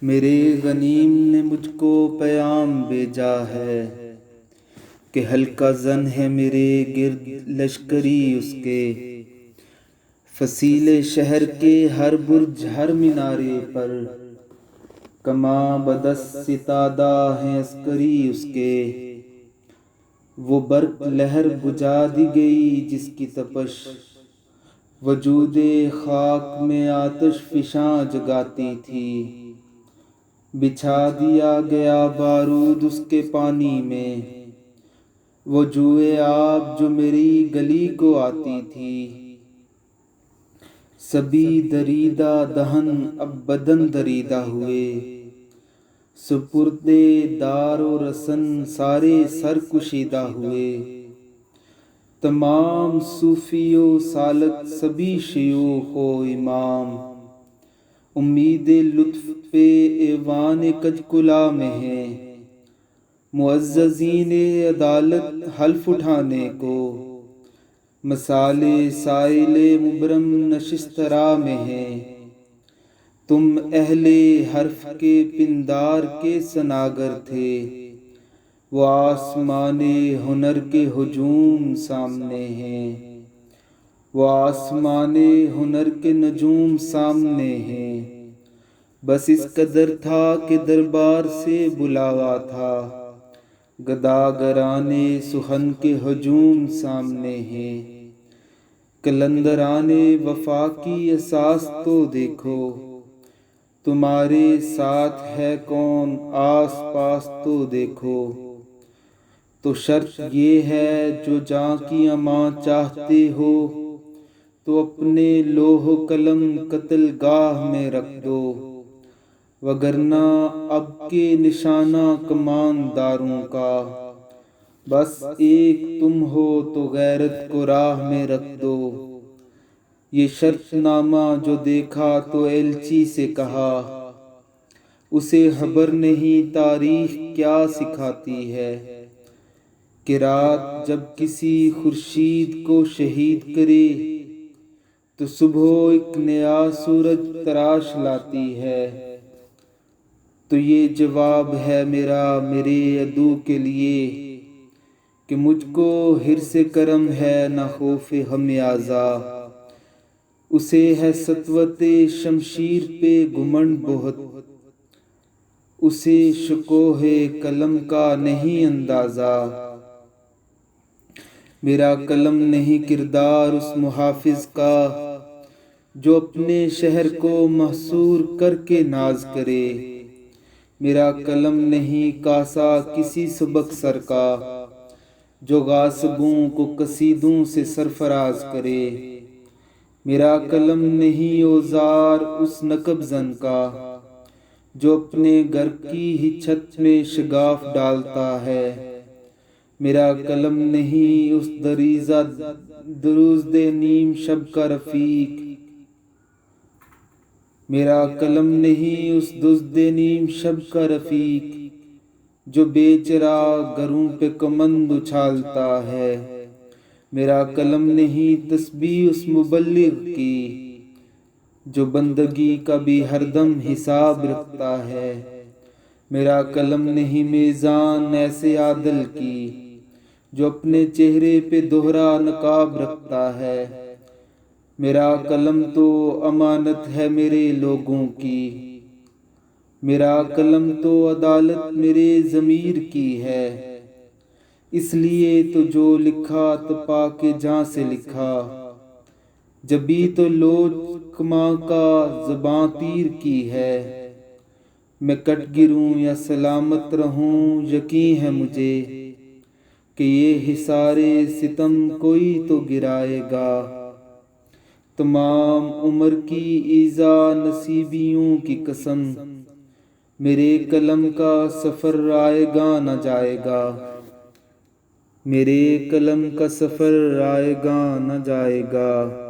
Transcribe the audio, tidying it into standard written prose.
میرے غنیم نے مجھ کو پیام بھیجا ہے کہ ہلکا زن ہے میرے گرد لشکری اس کے، فصیل شہر کے ہر برج ہر مینارے پر کماں بدست ستادہ ہیں عسکری اس کے۔ وہ برق لہر بجھا دی گئی جس کی تپش وجود خاک میں آتش فشاں جگاتی تھی، بچھا دیا گیا بارود اس کے پانی میں، وہ جوئے آب جو میری گلی کو آتی تھی۔ سبھی دریدہ دہن اب بدن دریدہ ہوئے، سپردے دار و رسن سارے سر کشیدہ ہوئے۔ تمام صوفی و سالک سبھی شیوخ و امام امید لطف پہ ایوان کج کلا میں ہیں، معززین عدالت حلف اٹھانے کو مثال سائل مبرم نشست راہ میں ہیں۔ تم اہل حرف کے پندار کے سناگر تھے، وہ آسمان ہنر کے ہجوم سامنے ہیں، وہ آسمان ہنر کے نجوم سامنے ہیں۔ بس اس قدر تھا کہ دربار سے بلاوا تھا، گداگران سخن کے ہجوم سامنے ہیں۔ قلندران وفا کی اساس تو دیکھو، تمہارے ساتھ ہے کون آس پاس تو دیکھو۔ تو شرط یہ ہے جو جاں کی امان چاہتے ہو، تو اپنے لوح و قلم قتل گاہ میں رکھ دو، وگرنہ اب کے نشانہ کمان داروں کا بس ایک تم ہو تو غیرت کو راہ میں رکھ دو۔ یہ شرط نامہ جو دیکھا تو ایلچی سے کہا، اسے خبر نہیں تاریخ کیا سکھاتی ہے، کہ رات جب کسی خورشید کو شہید کرے تو صبح ایک نیا سورج تراش لاتی ہے۔ تو یہ جواب ہے میرا میرے عدو کے لیے کہ مجھ کو حرص کرم ہے نہ خوف خمیازہ، اسے ہے سطوت شمشیر پہ گھمنڈ بہت، اسے شکوہ قلم کا نہیں اندازہ۔ میرا قلم نہیں کردار اس محافظ کا جو اپنے شہر کو محصور کر کے ناز کرے، میرا قلم نہیں کاسا کسی سبک سر کا جو غاصبوں کو قصیدوں سے سرفراز کرے، میرا قلم نہیں اوزار اس نقب زن کا جو اپنے گھر کی ہی چھت میں شگاف ڈالتا ہے، میرا قلم نہیں اس دریزہ درود نیم شب کا رفیق، میرا قلم نہیں اس دزد نیم شب کا رفیق جو بے چراغ گھروں پہ کمند اچھالتا ہے، میرا قلم نہیں تسبیح اس مبلغ کی جو بندگی کا بھی ہر دم حساب رکھتا ہے، میرا قلم نہیں میزان ایسے عادل کی جو اپنے چہرے پہ دوہرا نقاب رکھتا ہے، میرا قلم تو امانت ہے میرے لوگوں کی، میرا قلم تو عدالت میرے ضمیر کی ہے، اس لیے تو جو لکھا تو پاک جاں سے لکھا، جبھی تو لوچ ماں کا زباں تیر کی ہے، میں کٹ گروں یا سلامت رہوں یقین ہے مجھے کہ یہ حصار ستم کوئی تو گرائے گا۔ تمام عمر کی ایذا نصیبیوں کی قسم، میرے قلم کا سفر آئے گا نہ جائے گا، میرے قلم کا سفر آئے گا نہ جائے گا۔